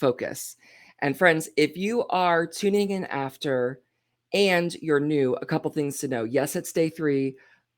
focus. And friends, if you are tuning in after and you're new, a couple things to know. Yes, it's day 3,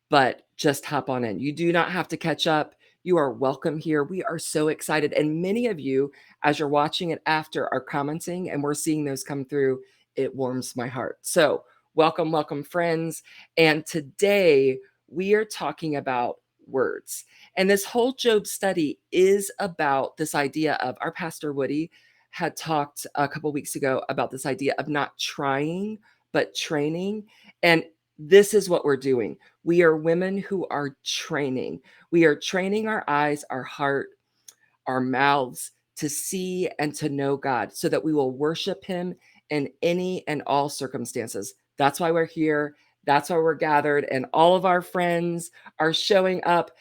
but just hop on in. You do not have to catch up. You are welcome here. We are so excited. And many of you, as you're watching it after, are commenting, and we're seeing those come through. It warms my heart. So welcome, welcome, friends. And today we are talking about words. And this whole Job study is about this idea of, our pastor Woody had talked a couple weeks ago about this idea of not trying, but training. And this is what we're doing. We are women who are training. We are training our eyes, our heart, our mouths to see and to know God so that we will worship him in any and all circumstances. That's why we're here. That's why we're gathered. And all of our friends are showing up.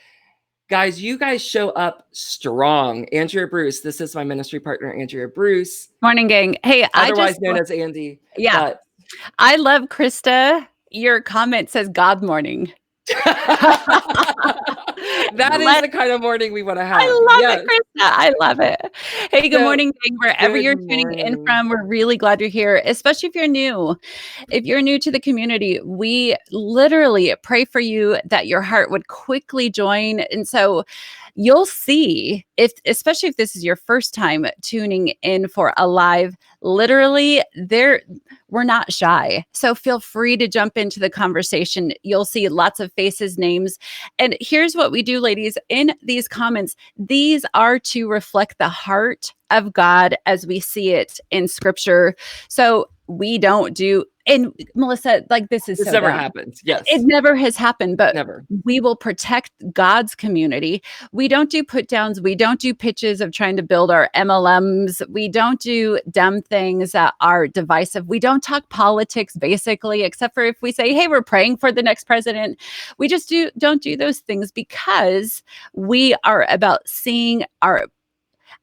Guys, you guys show up strong. Andrea Bruce, this is my ministry partner, Andrea Bruce. Morning, gang. Hey, otherwise known as Andy. Yeah. But I love Krista. Your comment says God morning. That is the kind of morning we want to have. I love it, Krista. I love it. Hey, good morning, gang. Wherever you're tuning in from, we're really glad you're here, especially if you're new. If you're new to the community, we literally pray for you that your heart would quickly join. And so you'll see, especially if this is your first time tuning in for a live, literally we're not shy. So feel free to jump into the conversation. You'll see lots of faces, names. And here's what we do, ladies. In these comments, these are to reflect the heart of God as we see it in scripture. So we don't do, and Melissa, like this so never happens. Yes. It never has happened, but never. We will protect God's community. We don't do put downs. We don't do pitches of trying to build our MLMs. We don't do dumb things that are divisive. We don't talk politics basically, except for if we say, hey, we're praying for the next president. We just don't do those things because we are about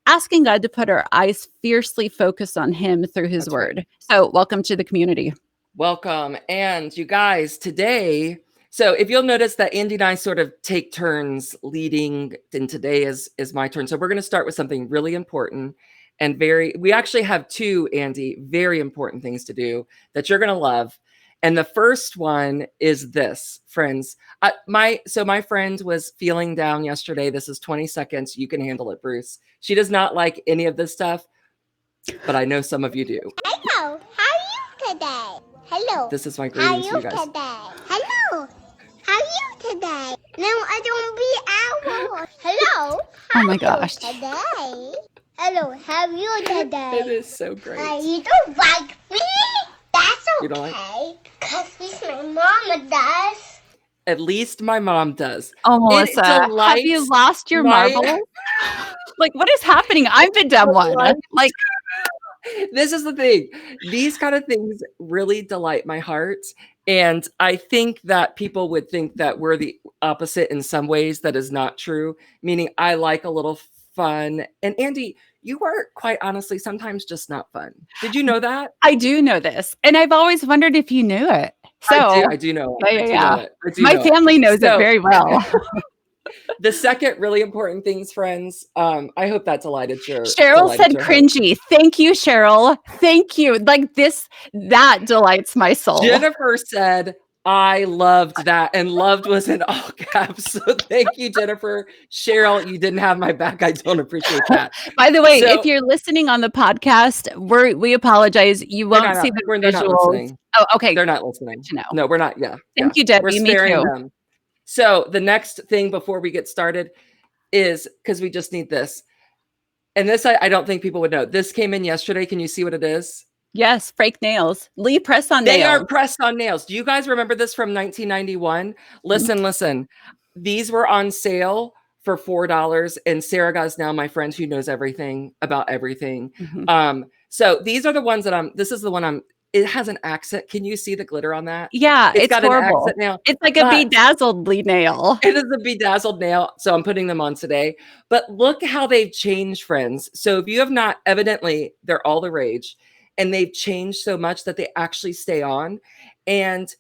asking God to put our eyes fiercely focused on him through his word. Right. So welcome to the community. Welcome. And you guys, today, so if you'll notice that Andy and I sort of take turns leading, and today is my turn. So we're going to start with something really important and we actually have 2, Andy, very important things to do that you're going to love. And the first one is this, friends. My friend was feeling down yesterday. This is 20 seconds. You can handle it, Bruce. She does not like any of this stuff, but I know some of you do. Hello, how are you today? Hello. This is my greetings to you guys. Hello. How are you today? No, I don't be owl. Hello. Oh my gosh. Today. Hello, how are you today? It is so great. You don't like me? That's okay. You don't like? Because at least my mama does. At least my mom does. Oh, Melissa, have you lost your marbles? Like, what is happening? I'm the dumb one. Like, this is the thing. These kind of things really delight my heart. And I think that people would think that we're the opposite in some ways. That is not true. Meaning I like a little fun. And Andy, you are quite honestly sometimes just not fun. Did you know that? I do know this. And I've always wondered if you knew it. So I do know it. Yeah. My family knows it very well. The second really important things, friends. I hope that delighted your. Cheryl said cringy. Thank you, Cheryl. Thank you. Like that delights my soul. Jennifer said, I loved that. And loved was in all caps. So thank you, Jennifer. Cheryl, you didn't have my back. I don't appreciate that. By the way, if you're listening on the podcast, we apologize. You won't see the visuals. Oh, okay. They're not listening. No, we're not. Yeah. Thank you, Debbie. We're sparing them. So the next thing before we get started is, because we just need this. And this, I don't think people would know. This came in yesterday. Can you see what it is? Yes, fake nails. Lee press-on nails. They are press-on nails. Do you guys remember this from 1991? Listen. These were on sale for $4. And Sarah Gosnell, now my friend who knows everything about everything. Mm-hmm. So these are the ones that this is the one it has an accent. Can you see the glitter on that? Yeah, it's got horrible. An accent nail. It's like a bedazzled nail. It is a bedazzled nail. So I'm putting them on today. But look how they've changed, friends. So if you have not, evidently, they're all the rage. And they've changed so much that they actually stay on. And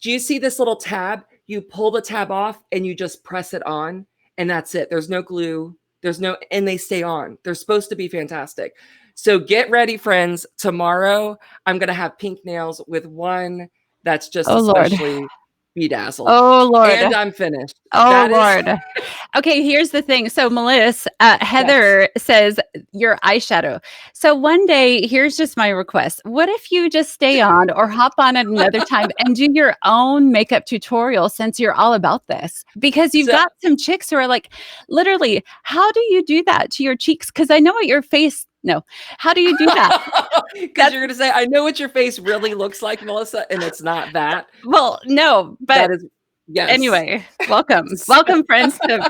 do you see this little tab? You pull the tab off and you just press it on. And that's it. There's no glue. And they stay on. They're supposed to be fantastic. So get ready, friends. Tomorrow, I'm going to have pink nails with one that's just Oh, Lord. especially bedazzled. Oh, Lord. And I'm finished. Oh, That is Lord. Okay, here's the thing. So, Melissa, Heather says your eyeshadow. So, one day, here's just my request. What if you just stay on or hop on at another time and do your own makeup tutorial since you're all about this? Because you've So- got some chicks who are like, literally, how do you do that to your cheeks? Because I know what your face. No, how do you do that? Because you're going to say, I know what your face really looks like, Melissa, and it's not that. Well, no, but That is, yes. anyway, welcome. Welcome, friends, to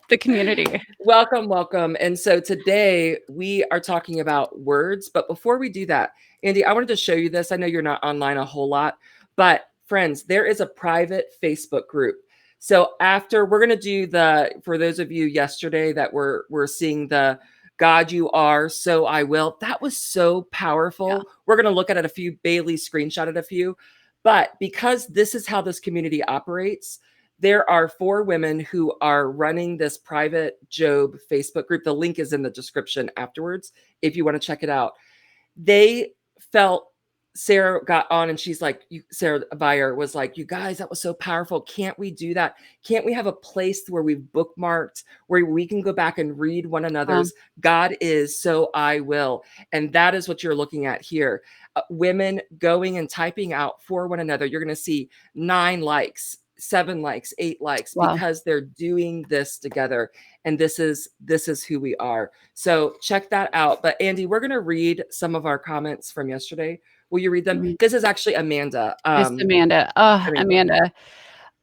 the community. Welcome. And so today we are talking about words. But before we do that, Andy, I wanted to show you this. I know you're not online a whole lot, but friends, there is a private Facebook group. So after we're going to do for those of you yesterday that were seeing the God you are, so I will. That was so powerful. Yeah. We're going to look at a few. Bailey screenshotted a few. But because this is how this community operates, there are 4 women who are running this private Job Facebook group. The link is in the description afterwards if you want to check it out. They felt Sarah got on and she's like, Sarah Beyer was like, you guys, that was so powerful. Can't we do that? Can't we have a place where we've bookmarked, where we can go back and read one another's God is, so I will. And that is what you're looking at here. Women going and typing out for one another. You're going to see 9 likes, 7 likes, 8 likes, because they're doing this together. And this is who we are. So check that out. But Andy, we're going to read some of our comments from yesterday. Will you read them? Mm-hmm. This is actually Amanda. Amanda. Oh, Amanda.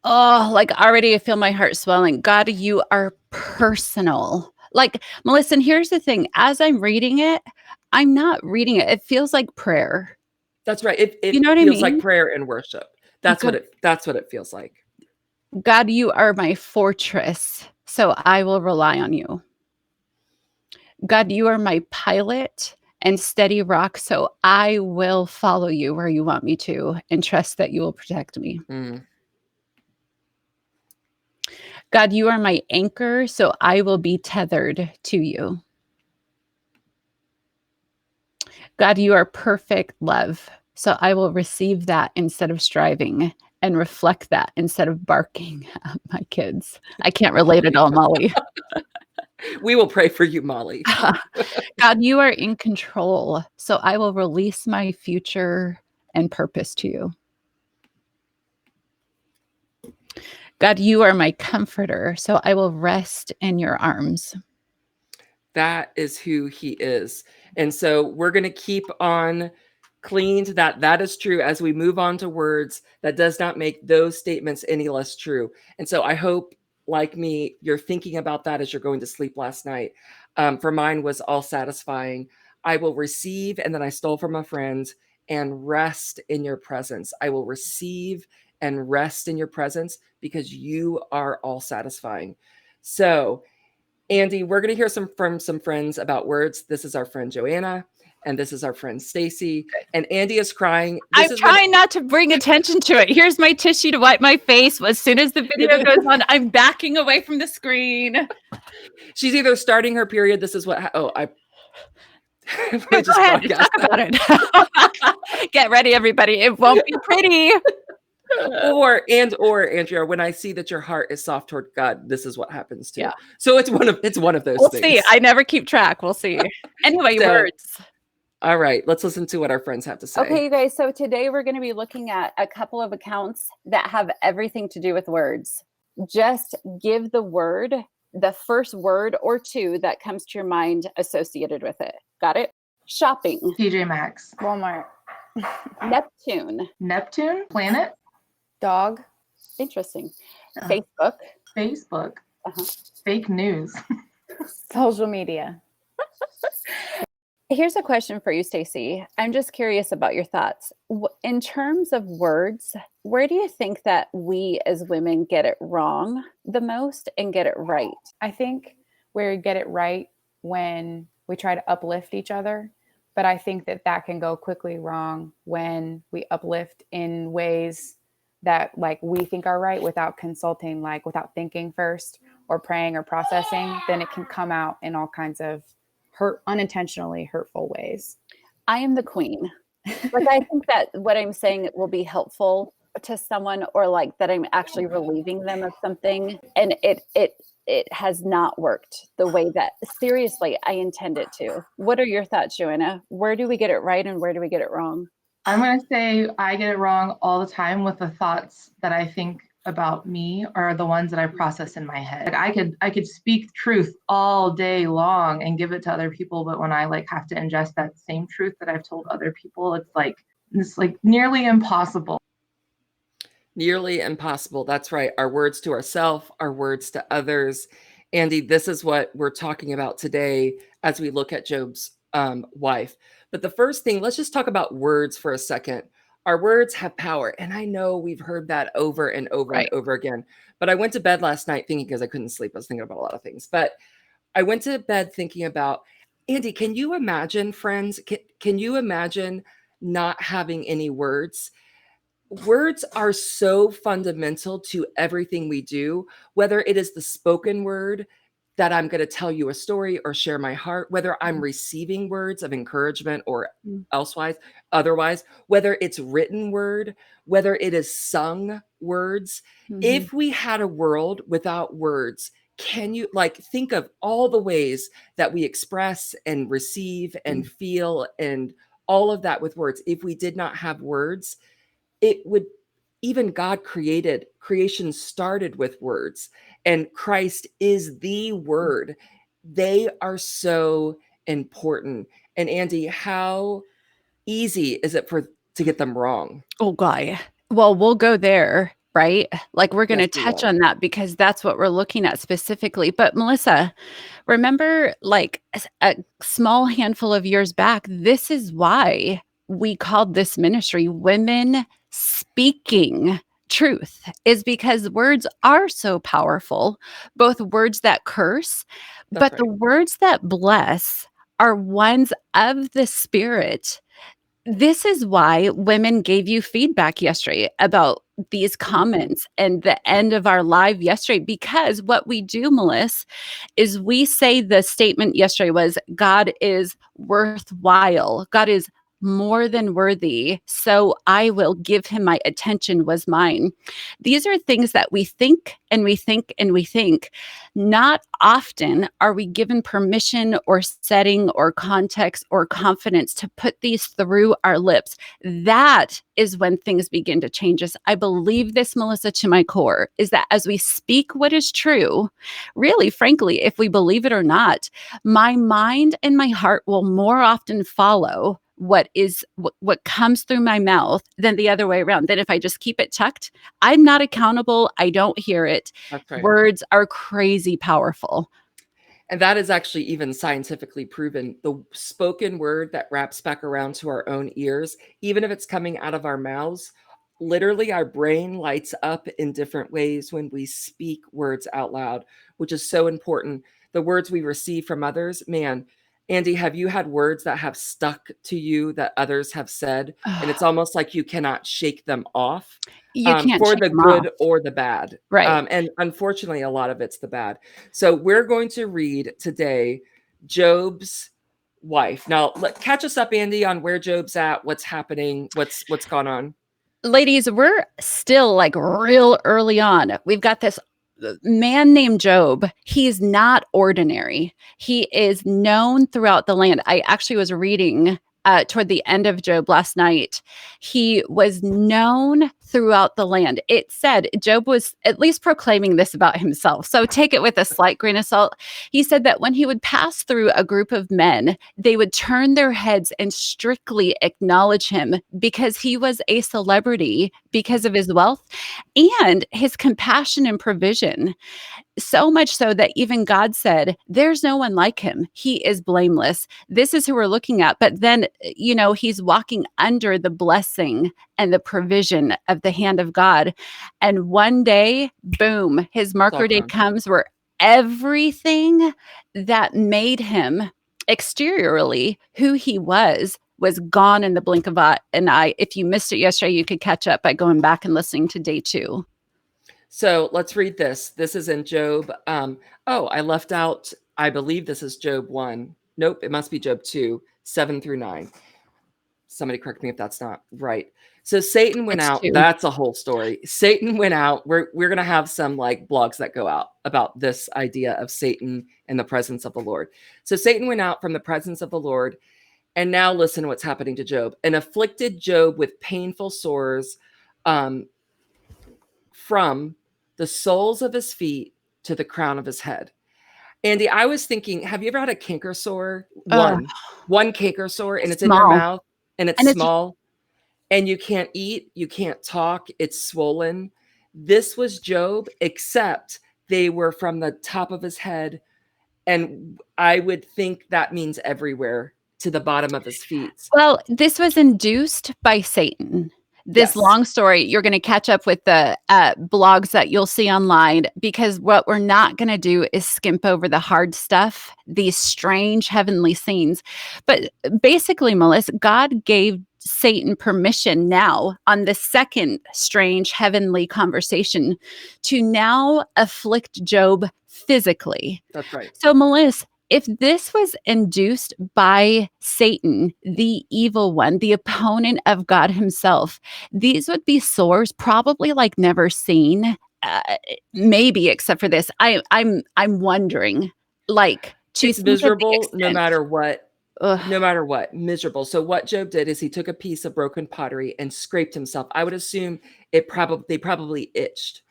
Oh, like already I feel my heart swelling. God, you are personal. Like, Melissa, and here's the thing. As I'm reading it, I'm not reading it. It feels like prayer. That's right. It you know what feels I mean? like prayer and worship. That's what it feels like. God, you are my fortress, so I will rely on you. God, you are my pilot and steady rock, so I will follow you where you want me to and trust that you will protect me. God, you are my anchor, so I will be tethered to you. God, you are perfect love, so I will receive that instead of striving and reflect that instead of barking at my kids. I can't relate at all, Molly. We will pray for you, Molly. God, you are in control, so I will release my future and purpose to you. God, you are my comforter, so I will rest in your arms. That is who he is. And so we're going to keep on clinging to that. That is true as we move on to words. That does not make those statements any less true. And so I hope, like me, you're thinking about that as you're going to sleep last night. For mine was all satisfying. I will receive, and then I stole from a friend, and rest in your presence. I will receive and rest in your presence because you are all satisfying. So, Andy, we're going to hear from some friends about words. This is our friend Joanna, and this is our friend Stacy. And Andy is crying. I'm trying not to bring attention to it. Here's my tissue to wipe my face. As soon as the video goes on, I'm backing away from the screen. She's either starting her period. This is what. I just go ahead, talk about it. Get ready, everybody. It won't be pretty. or Andrea, when I see that your heart is soft toward God, this is what happens too. Yeah. So it's one of those we'll things. See. I never keep track. We'll see. Anyway, words. All right, let's listen to what our friends have to say. Okay, you guys. So today we're going to be looking at a couple of accounts that have everything to do with words. Just give the word, the first word or two that comes to your mind associated with it. Got it? Shopping. TJ Maxx. Walmart. Neptune. Planet. Dog. Interesting. Facebook. Fake news. Social media. Here's a question for you, Stacy. I'm just curious about your thoughts. In terms of words, where do you think that we as women get it wrong the most and get it right? I think we get it right when we try to uplift each other. But I think that can go quickly wrong when we uplift in ways that like we think are right without consulting, like without thinking first or praying or processing. Then it can come out in all kinds of unintentionally hurtful ways. I am the queen. Like, I think that what I'm saying will be helpful to someone, or like that I'm actually relieving them of something, and it has not worked the way that seriously I intend it to. What are your thoughts, Joanna? Where do we get it right and where do we get it wrong? I'm going to say I get it wrong all the time with the thoughts that I think about me are the ones that I process in my head. Like I could speak truth all day long and give it to other people, but when I like have to ingest that same truth that I've told other people, it's like nearly impossible. Nearly impossible. That's right. Our words to ourselves, our words to others. Andy, this is what we're talking about today as we look at Job's wife. But the first thing, let's just talk about words for a second. Our words have power. And I know we've heard that over and over and over again. But I went to bed last night thinking, because I couldn't sleep, I was thinking about a lot of things. But I went to bed thinking about, Andy, can you imagine, friends? Can you imagine not having any words? Words are so fundamental to everything we do, whether it is the spoken word that I'm going to tell you a story or share my heart, whether I'm receiving words of encouragement or otherwise, whether it's written word, whether it is sung words. If we had a world without words, can you think of all the ways that we express and receive and feel and all of that with words? If we did not have words, it would, even God creation started with words, and Christ is the word. They are so important. And Andy, how easy is it to get them wrong? Oh, guy. Well, we'll go there, right? Like, we're going to Yes, we touch will. on that because that's what we're looking at specifically. But Melissa, remember, like a small handful of years back, this is why we called this ministry Women Speaking Truth, is because words are so powerful, both words that curse, That's but the right. words that bless are ones of the Spirit. This is why women gave you feedback yesterday about these comments and the end of our live yesterday, because what we do, Melissa, is we say the statement yesterday was, God is worthwhile. God is more than worthy. So I will give him my attention was mine. These are things that we think and we think and we think. Not often are we given permission or setting or context or confidence to put these through our lips. That is when things begin to change us. I believe this, Melissa, to my core, is that as we speak what is true, really, frankly, if we believe it or not, my mind and my heart will more often follow what comes through my mouth than the other way around. Then if I just keep it tucked, I'm not accountable. I don't hear it. That's right. Words are crazy powerful. And that is actually even scientifically proven. The spoken word that wraps back around to our own ears, even if it's coming out of our mouths, literally our brain lights up in different ways when we speak words out loud, which is so important. The words we receive from others, man. Andy, have you had words that have stuck to you that others have said, and it's almost like you cannot shake them off, You can't for shake the them off. good or the bad? Right. And unfortunately, a lot of it's the bad. So we're going to read today Job's wife. Now, catch us up, Andy, on where Job's at, what's happening, what's gone on. Ladies, we're still like real early on. We've got this man named Job. He's not ordinary. He is known throughout the land. I actually was reading toward the end of Job last night. He was known throughout the land. It said Job was at least proclaiming this about himself. So take it with a slight grain of salt. He said that when he would pass through a group of men, they would turn their heads and strictly acknowledge him because he was a celebrity because of his wealth and his compassion and provision. So much so that even God said, there's no one like him. He is blameless. This is who we're looking at. But then, he's walking under the blessing and the provision of the hand of God. And one day, boom, his marker day comes where everything that made him exteriorly who he was gone in the blink of an eye. If you missed it yesterday, you could catch up by going back and listening to day 2. So let's read this. This is in Job. I left out, I believe this is Job 1. Nope, it must be Job 2, 7 through 9. Somebody correct me if that's not right. So Satan went It's out. 2. That's a whole story. Satan went out. We're gonna have some like blogs that go out about this idea of Satan in the presence of the Lord. So Satan went out from the presence of the Lord, and now listen to what's happening to Job. And afflicted Job with painful sores from the soles of his feet to the crown of his head. Andy, I was thinking, have you ever had a canker sore? Ugh, One canker sore, and it's in your small. mouth, and it's And it's small, and you can't eat, you can't talk, it's swollen. This was Job, except they were from the top of his head, and I would think that means everywhere to the bottom of his feet. Well, this was induced by Satan. This Yes, long story, you're going to catch up with the blogs that you'll see online, because what we're not going to do is skimp over the hard stuff, these strange heavenly scenes. But basically, Melissa, God gave Satan permission now on the second strange heavenly conversation to now afflict Job physically. that's right. So, Melissa, if this was induced by Satan, the evil one, the opponent of God himself, these would be sores probably like never seen. Uh, Maybe except for this. I'm wondering, like, to It's think of the miserable no extent. matter what. Ugh, No matter what, miserable. So what Job did is he took a piece of broken pottery and scraped himself. I would assume they probably itched.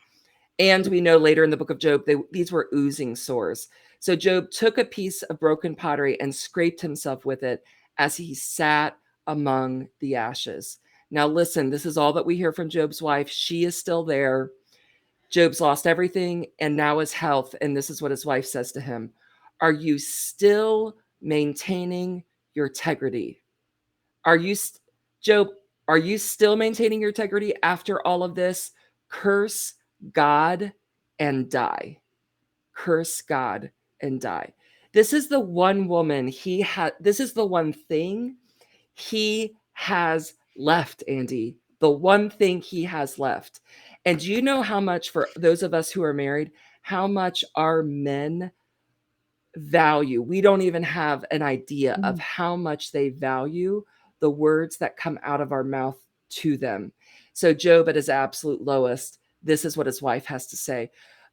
And we know later in the book of Job, these were oozing sores. So Job took a piece of broken pottery and scraped himself with it as he sat among the ashes. Now, listen, this is all that we hear from Job's wife. She is still there. Job's lost everything and now his health. And this is what his wife says to him: are you still maintaining your integrity? Are you, Job, are you still maintaining your integrity after all of this? Curse God and die. Curse God and die. This is the one woman he had, this is the one thing he has left, Andy. The one thing he has left. And do you know how much, for those of us who are married, how much our men value? We don't even have an idea of how much they value the words that come out of our mouth to them. So Job at his absolute lowest, this is what his wife has to say.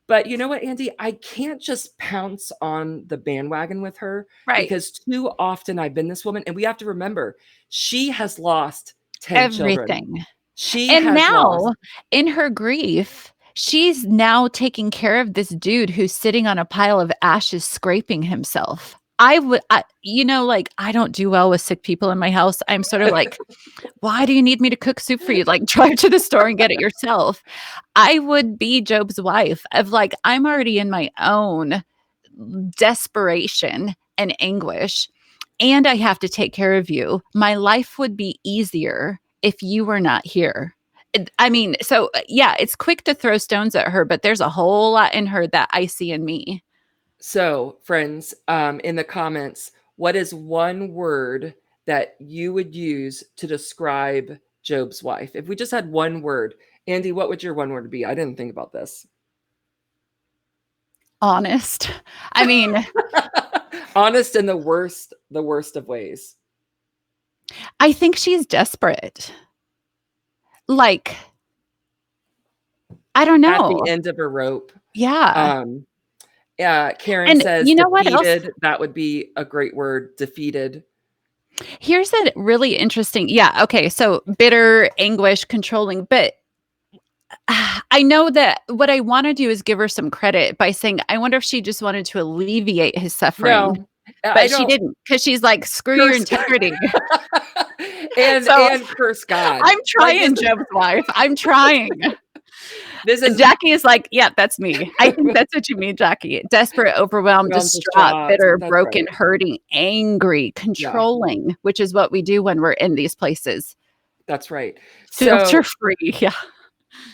But you know what, Andy? I can't just pounce on the bandwagon with her, right. because too often I've been this woman, and we have to remember she has lost 10 children. Everything. She And has lost. now, in her grief, she's now taking care of this dude who's sitting on a pile of ashes, scraping himself. Like, I don't do well with sick people in my house. I'm sort of like, why do you need me to cook soup for you? Like, drive to the store and get it yourself. I would be Job's wife of like, I'm already in my own desperation and anguish, and I have to take care of you. My life would be easier if you were not here. I mean, so yeah, it's quick to throw stones at her, but there's a whole lot in her that I see in me. So, friends, in the comments, what is one word that you would use to describe Job's wife? If we just had one word, Andy, what would your one word be? I didn't think about this. Honest. I mean, honest in the worst of ways. I think she's desperate. Like, I don't know. At the end of her rope. Yeah. Karen And says you know what else? defeated. That would be a great word, defeated. Here's a really interesting, okay, so bitter, anguish, controlling, but I know that what I want to do is give her some credit by saying, I wonder if she just wanted to alleviate his suffering. No, but she didn't, because she's like, screw your integrity. and curse God. I'm trying, Job's wife. I'm trying. Jackie is like, yeah, that's me. I think that's what you mean, Jackie. Desperate, overwhelmed, distraught, bitter, broken, hurting, angry, controlling, which is what we do when we're in these places. That's right. Filter free. Yeah.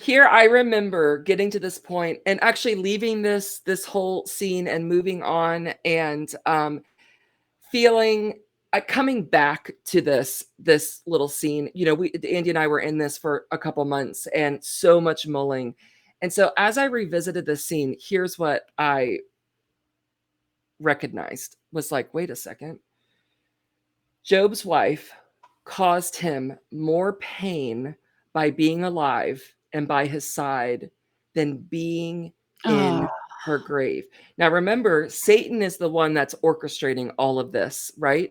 Here I remember getting to this point and actually leaving this whole scene and moving on, and feeling coming back to this little scene. You know, Andy and I were in this for a couple months, and so much mulling. And so as I revisited this scene, here's what I recognized was like, wait a second. Job's wife caused him more pain by being alive and by his side than being in Oh, her grave. Now, remember, Satan is the one that's orchestrating all of this, right?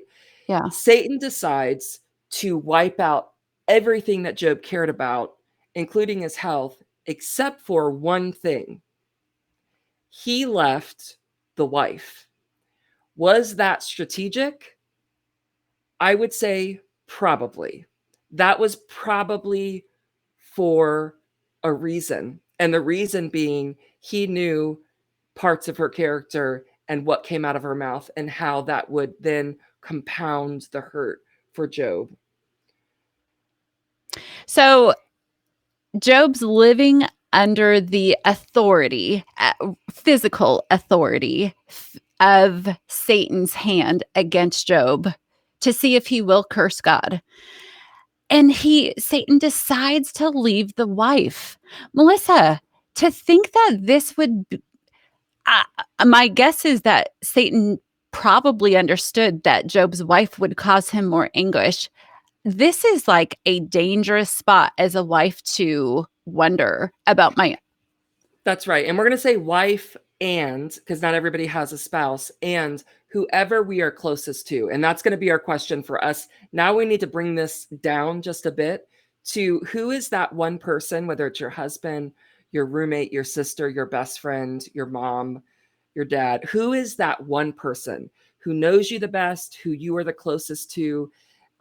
yeah. Satan decides to wipe out everything that Job cared about, including his health, except for one thing. He left the wife. Was that strategic? I would say probably. That was probably for a reason. And the reason being he knew parts of her character and what came out of her mouth and how that would then compound the hurt for Job. So Job's living under the authority, physical authority of Satan's hand against Job to see if he will curse God. And Satan decides to leave the wife. Melissa, to think that this would, my guess is that Satan probably understood that Job's wife would cause him more anguish. This is like a dangerous spot as a wife to wonder about my. That's right. And we're going to say wife and, because not everybody has a spouse, and whoever we are closest to. And that's going to be our question for us. Now we need to bring this down just a bit to who is that one person, whether it's your husband, your roommate, your sister, your best friend, your mom, your dad. Who is that one person who knows you the best, who you are the closest to?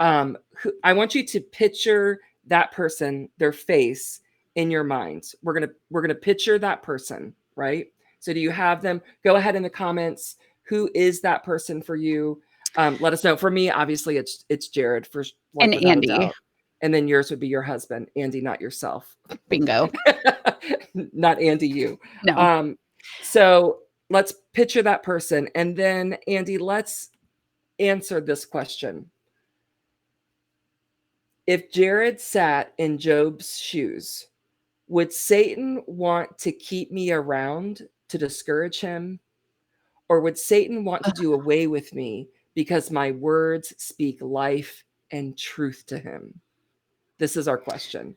I want you to picture that person, their face in your mind. We're gonna picture that person, right? So do you have them? Go ahead in the comments. Who is that person for you? Let us know. For me, obviously, it's Jared, for like And without a Andy. doubt. And then yours would be your husband, Andy, not yourself. Bingo. Not Andy, you. No. So let's picture that person. And then, Andy, let's answer this question. If Jared sat in Job's shoes, would Satan want to keep me around to discourage him? Or would Satan want to do away with me because my words speak life and truth to him? This is our question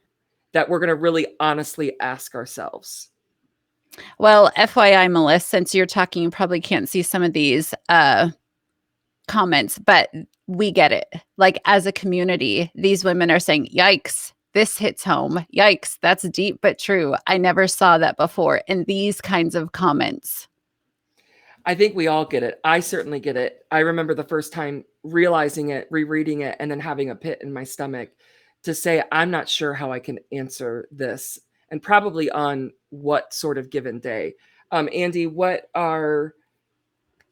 that we're going to really honestly ask ourselves. Well, FYI, Melissa, since you're talking, you probably can't see some of these comments, but we get it. Like, as a community, these women are saying, yikes, this hits home. Yikes, that's deep but true. I never saw that before in these kinds of comments. I think we all get it. I certainly get it. I remember the first time realizing it, rereading it, and then having a pit in my stomach to say, I'm not sure how I can answer this, and probably on what sort of given day. Andy, what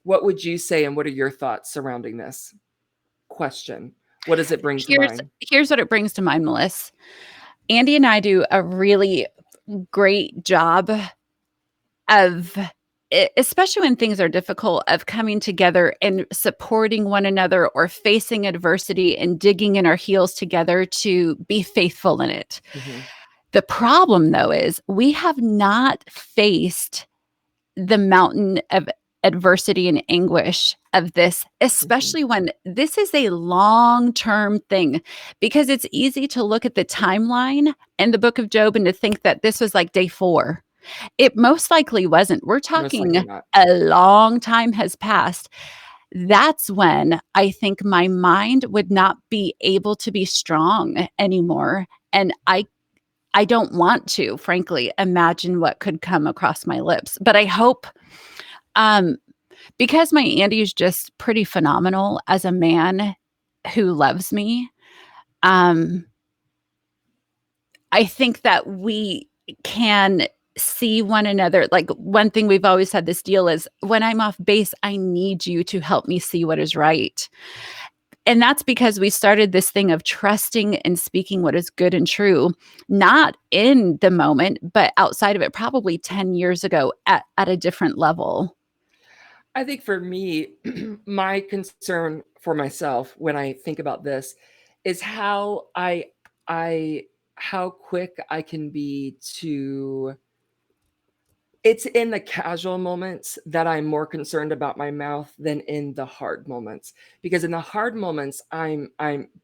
would you say, and what are your thoughts surrounding this question? What does it bring to mind? Here's what it brings to mind, Melissa. Andy and I do a really great job of, especially when things are difficult, of coming together and supporting one another or facing adversity and digging in our heels together to be faithful in it. Mm-hmm. The problem, though, is we have not faced the mountain of adversity and anguish of this, especially when this is a long-term thing, because it's easy to look at the timeline in the book of Job and to think that this was like day 4. It most likely wasn't. We're talking a long time has passed. That's when I think my mind would not be able to be strong anymore. And I don't want to, frankly, imagine what could come across my lips. But I hope, because my Andy is just pretty phenomenal as a man who loves me, I think that we can see one another. Like, one thing we've always had this deal is, when I'm off base, I need you to help me see what is right. And that's because we started this thing of trusting and speaking what is good and true, not in the moment, but outside of it, probably 10 years ago at a different level. I think for me, my concern for myself when I think about this is how how quick I can be to It's in the casual moments that I'm more concerned about my mouth than in the hard moments. Because in the hard moments, I'm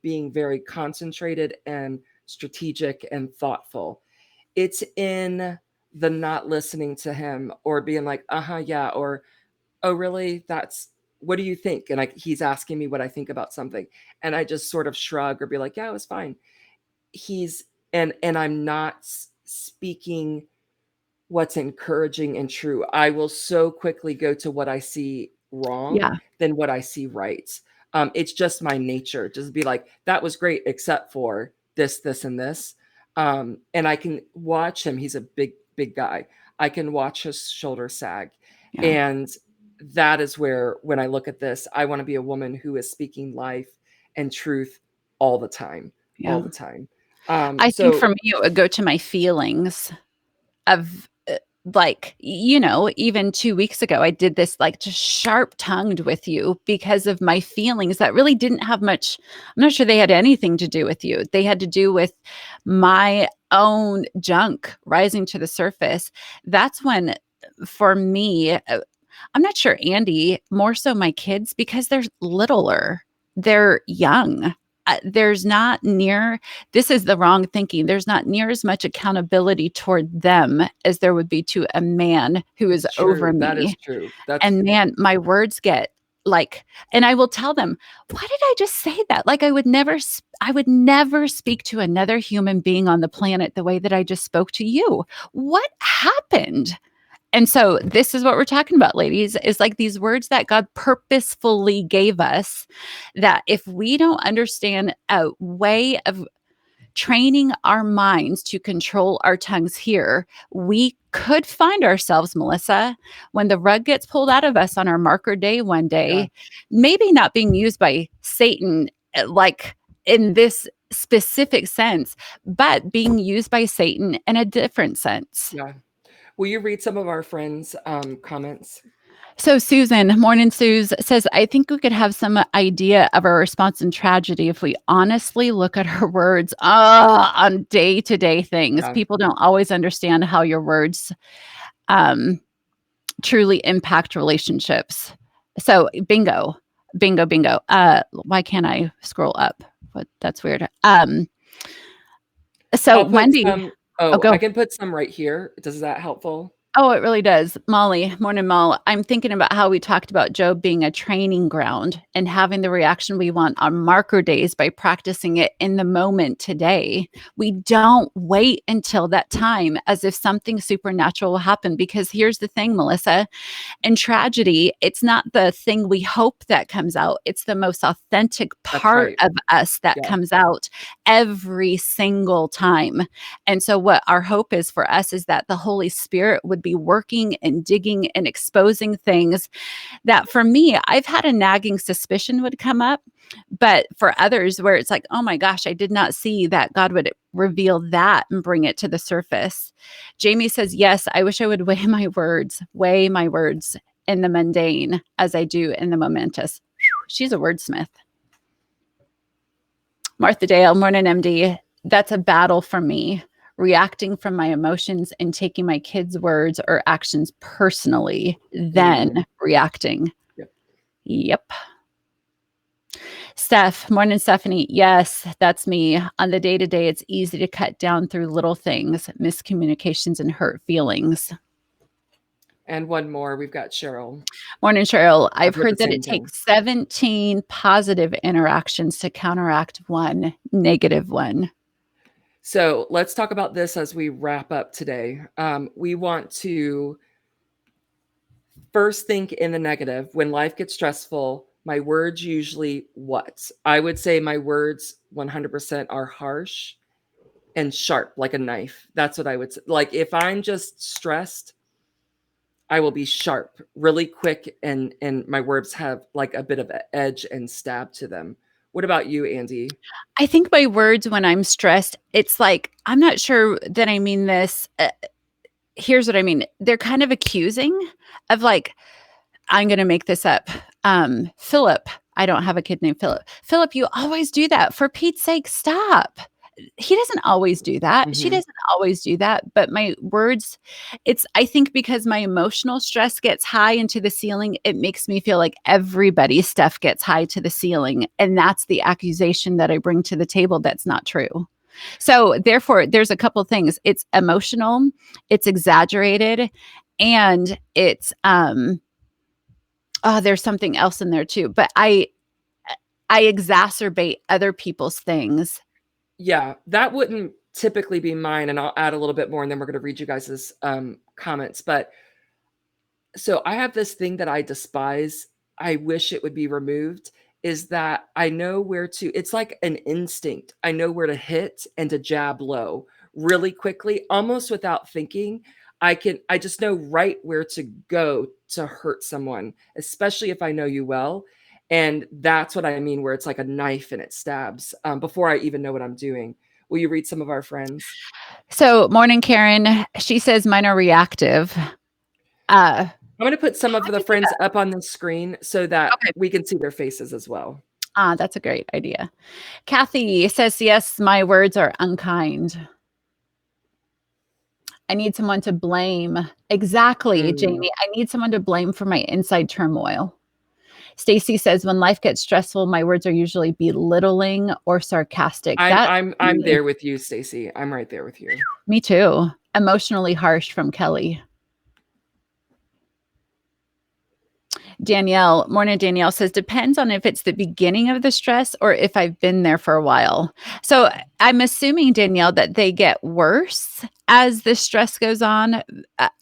being very concentrated and strategic and thoughtful. It's in the not listening to him or being like, uh-huh, yeah, or oh really? That's what do you think? And he's asking me what I think about something. And I just sort of shrug or be like, yeah, it was fine. He's and I'm not speaking what's encouraging and true. I will so quickly go to what I see wrong Yeah. than what I see right. It's just my nature. Just be like, that was great, except for this, this, and this. And I can watch him. He's a big, big guy. I can watch his shoulder sag. Yeah. And that is where, when I look at this, I want to be a woman who is speaking life and truth all the time, all Yeah. the time. I think for So me, it would go to my feelings of like, even 2 weeks ago, I did this like just sharp tongued with you because of my feelings that really didn't have much. I'm not sure they had anything to do with you. They had to do with my own junk rising to the surface. That's when, for me, I'm not sure, Andy, more so my kids, because they're littler, they're young. There's not near, this is the wrong thinking. There's not near as much accountability toward them as there would be to a man who is over true. That is me. true. That's And man, my words get like, and I will tell them, why did I just say that? Like I would never speak to another human being on the planet the way that I just spoke to you. What happened? And so this is what we're talking about, ladies, is like these words that God purposefully gave us, that if we don't understand a way of training our minds to control our tongues here, we could find ourselves, Melissa, when the rug gets pulled out of us on our marker day one yeah. day, maybe not being used by Satan, like in this specific sense, but being used by Satan in a different sense. Yeah. Will you read some of our friends' comments? So Susan, morning Suze, says, I think we could have some idea of our response in tragedy if we honestly look at our words on day-to-day things. Yeah. People don't always understand how your words truly impact relationships. So bingo, bingo, bingo. Why can't I scroll up? That's weird. So I'll put Wendy, some. Oh, go. I can put some right here. Does that helpful? Oh, it really does. Molly, morning, Mol. I'm thinking about how we talked about Job being a training ground and having the reaction we want on marker days by practicing it in the moment today. We don't wait until that time as if something supernatural will happen. Because here's the thing, Melissa, in tragedy, it's not the thing we hope that comes out. It's the most authentic That's part right. of us that Yeah. comes out every single time. And so what our hope is for us is that the Holy Spirit would be working and digging and exposing things that, for me, I've had a nagging suspicion would come up, but for others where it's like, oh my gosh, I did not see that God would reveal that and bring it to the surface. Jamie says, yes, I wish I would weigh my words in the mundane as I do in the momentous. Whew, she's a wordsmith. Martha Dale, morning, MD. That's a battle for me, reacting from my emotions and taking my kids' words or actions personally, then reacting. Yep. Steph, morning, Stephanie. Yes, that's me. On the day-to-day, it's easy to cut down through little things, miscommunications, and hurt feelings. And one more. We've got Cheryl. Morning, Cheryl. I've heard heard the that same it takes thing. 17 positive interactions to counteract one negative one. So let's talk about this as we wrap up today. We want to first think in the negative. When life gets stressful, my words usually what? I would say my words 100% are harsh and sharp like a knife. That's what I would say. Like if I'm just stressed, I will be sharp, really quick, and my words have like a bit of edge and stab to them. What about you, Andy? I think my words when I'm stressed, it's like, I'm not sure that I mean this. Here's what I mean. They're kind of accusing of like, I'm going to make this up. Philip, I don't have a kid named Philip. Philip, you always do that. For Pete's sake, stop. he doesn't always do that. She Mhm. doesn't always do that. But my words, I think because my emotional stress gets high into the ceiling, it makes me feel like everybody's stuff gets high to the ceiling. And that's the accusation that I bring to the table. That's not true. So therefore, there's a couple things. It's emotional, it's exaggerated, and it's there's something else in there too. But I exacerbate other people's things. Yeah, that wouldn't typically be mine, and I'll add a little bit more, and then we're gonna read you guys' comments. But so I have this thing that I despise. I wish it would be removed. Is that I know where to, it's like an instinct. I know where to hit and to jab low really quickly, almost without thinking. I just know right where to go to hurt someone, especially if I know you well. And that's what I mean, where it's like a knife and it stabs before I even know what I'm doing. Will you read some of our friends? So, morning, Karen. She says mine are reactive. I'm going to put some of the friends up on the screen so that Okay. we can see their faces as well. That's a great idea. Kathy says, yes, my words are unkind. I need someone to blame. Exactly, Jamie. I need someone to blame for my inside turmoil. Stacy says, when life gets stressful, my words are usually belittling or sarcastic. I'm there with you, Stacy. I'm right there with you. Me too. Emotionally harsh from Kelly. Danielle, morning Danielle says, depends on if it's the beginning of the stress or if I've been there for a while. So I'm assuming, Danielle, that they get worse as the stress goes on.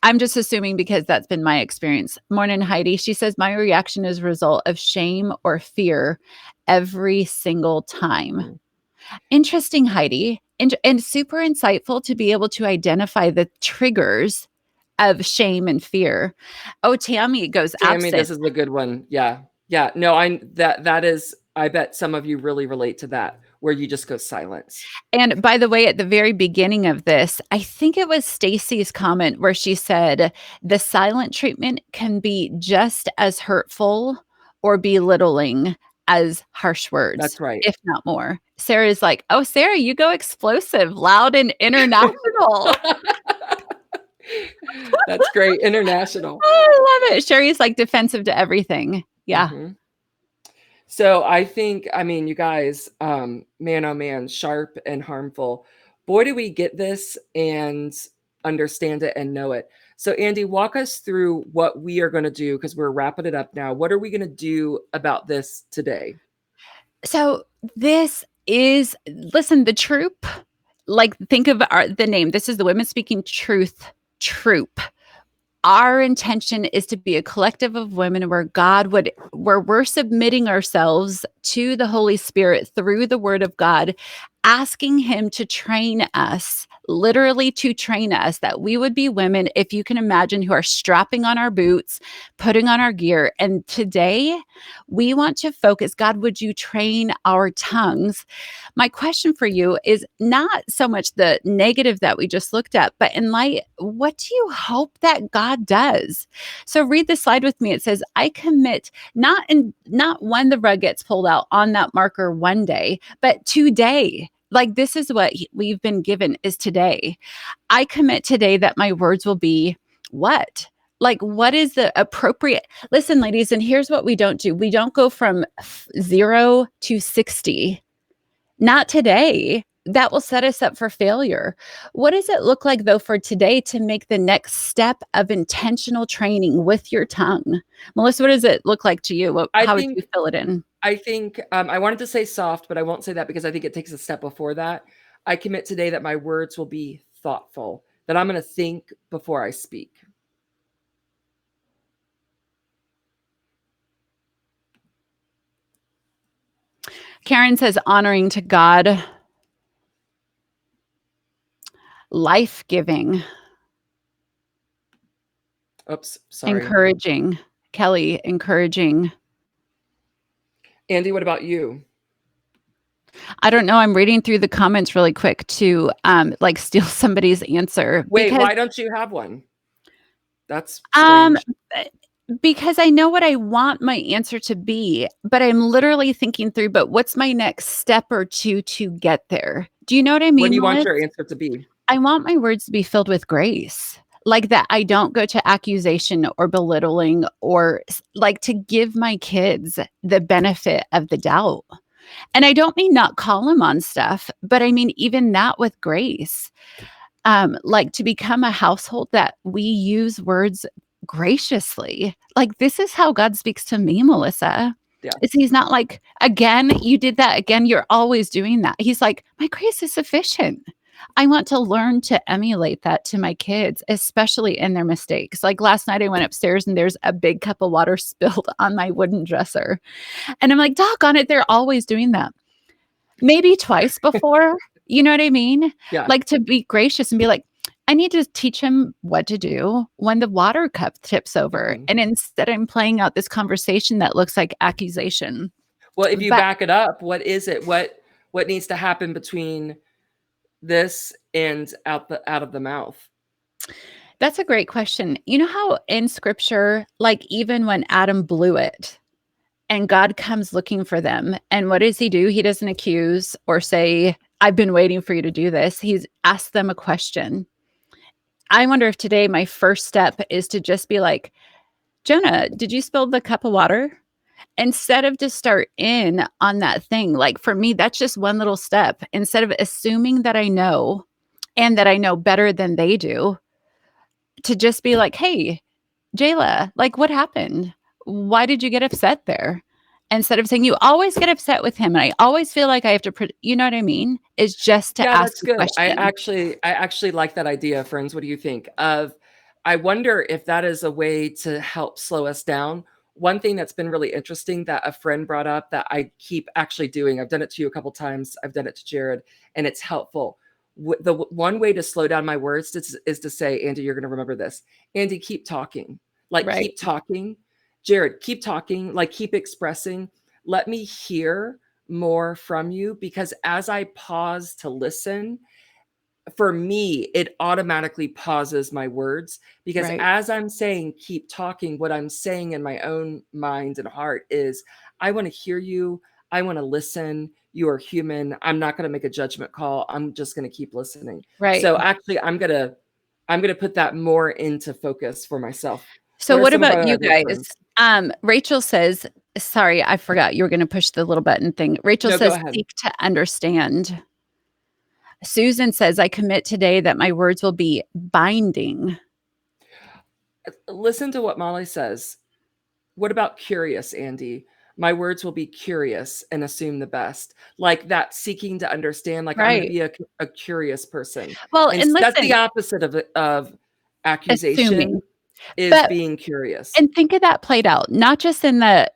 I'm just assuming because that's been my experience. Morning Heidi, she says, my reaction is a result of shame or fear every single time. Interesting, Heidi, and super insightful to be able to identify the triggers of shame and fear. Oh, Tammy goes Tammy, absent. this is a good one. Yeah. Yeah. No, that is, I bet some of you really relate to that, where you just go silence. And by the way, at the very beginning of this, I think it was Stacy's comment where she said the silent treatment can be just as hurtful or belittling as harsh words. That's right. If not more. Sarah's like, oh, Sarah, you go explosive, loud and international. That's great. International. Oh, I love it. Sherry's like defensive to everything. Yeah. Mm-hmm. So I think, I mean, you guys, man, oh man, sharp and harmful. Boy, do we get this and understand it and know it. So Andy, walk us through what we are going to do, because we're wrapping it up now. What are we going to do about this today? So this is, listen, the troop, like think of the name. This is the Women Speaking Truth Troop. Our intention is to be a collective of women where we're submitting ourselves to the Holy Spirit through the Word of God, asking Him to train us, literally to train us, that we would be women, if you can imagine, who are strapping on our boots, putting on our gear. And today we want to focus, God, would you train our tongues? My question for you is not so much the negative that we just looked at, but in light, what do you hope that God does? So read the slide with me. It says, I commit, not when the rug gets pulled out on that marker one day, but today. Like, this is what we've been given, is today. I commit today that my words will be what? Like, what is the appropriate? Listen, ladies, and here's what we don't do. We don't go from 0 to 60. Not today. That will set us up for failure. What does it look like, though, for today to make the next step of intentional training with your tongue? Melissa, what does it look like to you? How would you fill it in? I think I wanted to say soft, but I won't say that because I think it takes a step before that. I commit today that my words will be thoughtful, that I'm going to think before I speak. Karen says, honoring to God, life-giving. Oops, sorry. Encouraging. Kelly, encouraging. Andy, what about you? I don't know. I'm reading through the comments really quick to like steal somebody's answer. Wait, why don't you have one? That's strange. Because I know what I want my answer to be, but I'm literally thinking through, but what's my next step or two to get there? Do you know what I What do mean, you want Melissa? your answer to be? I want my words to be filled with grace. Like that I don't go to accusation or belittling or like to give my kids the benefit of the doubt. And I don't mean not call them on stuff, but I mean even that with grace. Like to become a household that we use words graciously. Like this is how God speaks to me, Melissa. Yeah. Is he's not like, again, you did that again. You're always doing that. He's like, my grace is sufficient. I want to learn to emulate that to my kids, especially in their mistakes. Like last night, I went upstairs and there's a big cup of water spilled on my wooden dresser. And I'm like, doggone it, they're always doing that. Maybe twice before, you know what I mean? Yeah. Like to be gracious and be like, I need to teach him what to do when the water cup tips over. Mhm. And instead, I'm playing out this conversation that looks like accusation. Well, if you But back it up, what is it? What needs to happen between this and out of the mouth? that's a great question. You know how in scripture, like even when Adam blew it and God comes looking for them, and what does he do? He doesn't accuse or say, I've been waiting for you to do this. He's asked them a question. I wonder if today my first step is to just be like, Jonah, did you spill the cup of water? Instead of to start in on that thing, like for me, that's just one little step. Instead of assuming that I know and that I know better than they do, to just be like, hey, Jayla, like what happened? Why did you get upset there? Instead of saying you always get upset with him and I always feel like I have to, you know what I mean? Is just to Yeah, ask that's the good. I question. actually like that idea, friends. What do you think? I wonder if that is a way to help slow us down. One thing that's been really interesting that a friend brought up that I keep actually doing, I've done it to you a couple times, I've done it to Jared, and it's helpful. One way to slow down my words is to say, Andy, you're going to remember this. Andy, keep talking. Like, Right. keep talking. Jared, keep talking. Like, keep expressing. Let me hear more from you, because as I pause to listen, for me, it automatically pauses my words, because Right. as I'm saying, keep talking, what I'm saying in my own mind and heart is, I want to hear you. I want to listen. You are human. I'm not going to make a judgment call. I'm just going to keep listening. Right. So actually, I'm going to put that more into focus for myself. So What are what some of about our you other guys? friends? Rachel says, sorry, I forgot you were going to push the little button thing. Rachel No, go says, ahead. seek to understand. Susan says, I commit today that my words will be binding. Listen to what Molly says. What about curious, Andy? My words will be curious and assume the best. Like that seeking to understand, like I'm going to Right. be a curious person. Well, And and that's listen, the opposite of accusation, assuming, is but being curious. and think of that played out, not just in the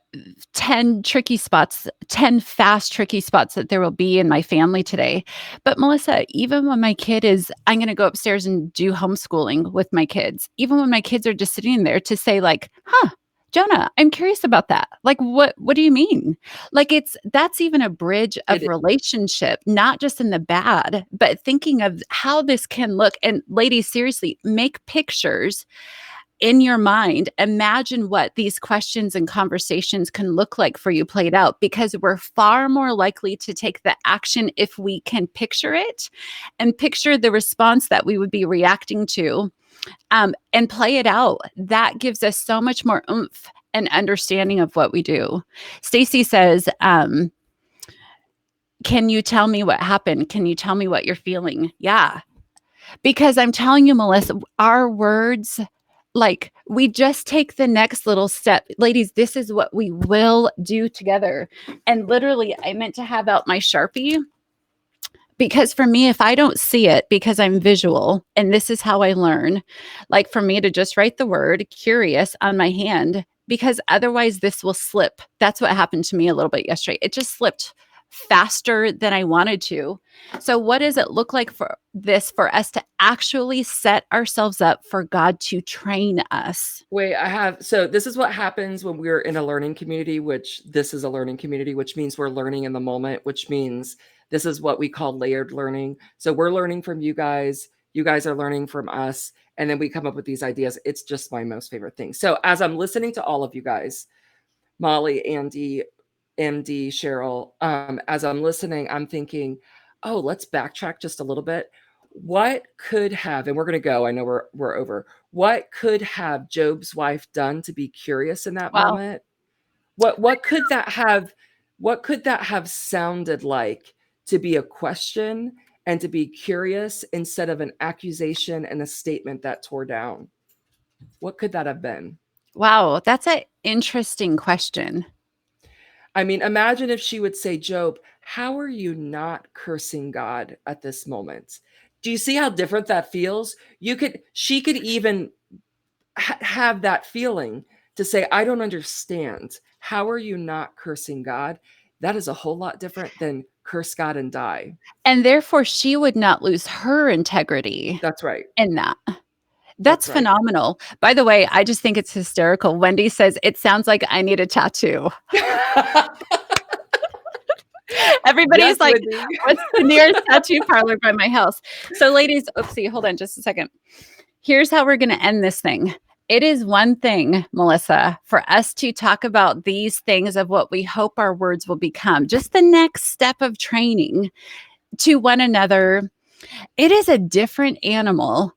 10 tricky spots, 10 fast, tricky spots that there will be in my family today. But Melissa, even when my kid is, I'm going to go upstairs and do homeschooling with my kids, even when my kids are just sitting there to say, like, huh, Jonah, I'm curious about that. Like, what do you mean? Like, that's even a bridge It of is. relationship, not just in the bad, but thinking of how this can look. And ladies, seriously, make pictures in your mind. Imagine what these questions and conversations can look like for you played out, because we're far more likely to take the action if we can picture it and picture the response that we would be reacting to, and play it out. That gives us so much more oomph and understanding of what we do. Stacy says, can you tell me what happened? Can you tell me what you're feeling? Yeah. Because I'm telling you, Melissa, our words, like we just take the next little step. Ladies, this is what we will do together. And literally, I meant to have out my Sharpie, because for me, if I don't see it, because I'm visual and this is how I learn, like for me to just write the word curious on my hand, because otherwise this will slip. That's what happened to me a little bit yesterday. It just slipped faster than I wanted to. So what does it look like for us to actually set ourselves up for God to train us? Wait, so this is what happens when we're in a learning community, which this is a learning community, which means we're learning in the moment, which means this is what we call layered learning. So we're learning from you guys. You guys are learning from us. And then we come up with these ideas. It's just my most favorite thing. So as I'm listening to all of you guys, Molly, Andy, MD, Cheryl, as I'm listening, I'm thinking, oh, let's backtrack just a little bit. What could have, and we're going to go, I know we're over. What could have Job's wife done to be curious in that Wow. moment? What could that have sounded like to be a question and to be curious instead of an accusation and a statement that tore down? What could that have been? Wow, that's an interesting question. I mean, imagine if she would say, Job, how are you not cursing God at this moment? Do you see how different that feels? She could even have that feeling to say, I don't understand. How are you not cursing God? That is a whole lot different than curse God and die. And therefore, she would not lose her integrity That's right. in that. That's That's right. phenomenal. By the way, I just think it's hysterical. Wendy says, it sounds like I need a tattoo. Everybody's Yes, like, Wendy. what's the nearest tattoo parlor by my house? So ladies, oopsie, hold on just a second. Here's how we're going to end this thing. It is one thing, Melissa, for us to talk about these things of what we hope our words will become, just the next step of training to one another. It is a different animal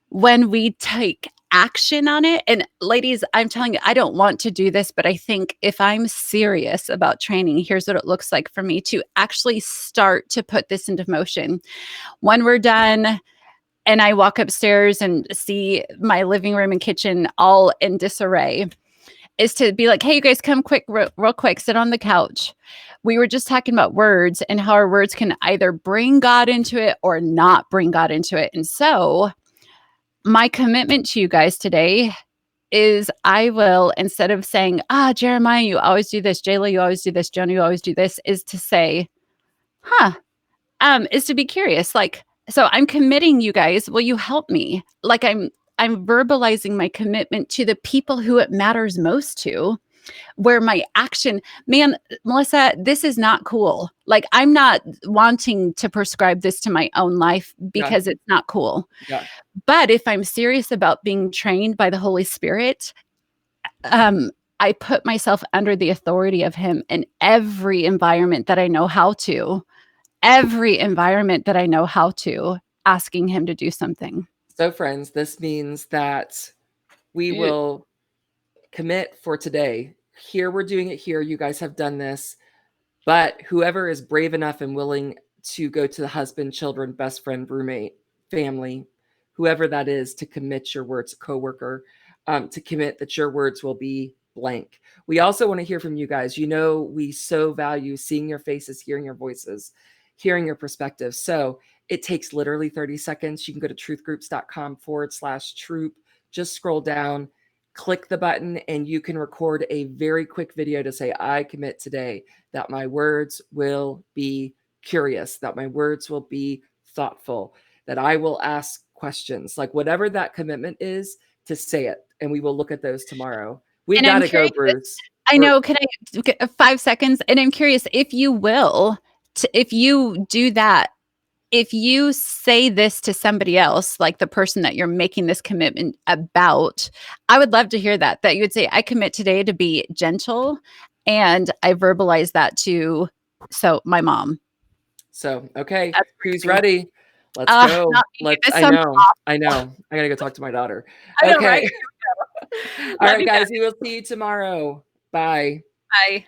when we take action on it. And ladies, I'm telling you, I don't want to do this, but I think if I'm serious about training, here's what it looks like for me to actually start to put this into motion. When we're done, and I walk upstairs and see my living room and kitchen all in disarray, is to be like, hey, you guys come quick, real quick, sit on the couch. We were just talking about words and how our words can either bring God into it or not bring God into it. And so my commitment to you guys today is I will, instead of saying, Jeremiah, you always do this, Jayla, you always do this, Jonah, you always do this, is to say, is to be curious. Like, so I'm committing you guys. Will you help me? Like I'm verbalizing my commitment to the people who it matters most to, where my action, man, Melissa, this is not cool. Like I'm not wanting to prescribe this to my own life because it's not cool. Yeah. But if I'm serious about being trained by the Holy Spirit, I put myself under the authority of him in every environment that I know how to. Every environment that I know how to, asking him to do something. So, friends, this means that we will commit for today. Here, we're doing it here. You guys have done this. But whoever is brave enough and willing to go to the husband, children, best friend, roommate, family, whoever that is, to commit your words, coworker, to commit that your words will be blank. We also want to hear from you guys. You know, we so value seeing your faces, hearing your voices, hearing your perspectives. So it takes literally 30 seconds. You can go to truthgroups.com/troop. Just scroll down, click the button, and you can record a very quick video to say, I commit today that my words will be curious, that my words will be thoughtful, that I will ask questions, like whatever that commitment is, to say it. And we will look at those tomorrow. We've got to go, Bruce. I know. Can I get 5 seconds? And I'm curious if you will, if you do that, if you say this to somebody else, like the person that you're making this commitment about, I would love to hear that you would say, I commit today to be gentle. And I verbalize that to my mom. So, okay, who's ready? Let's go. I know. I got to go talk to my daughter. Okay. All right, guys, we will see you tomorrow. Bye. Bye.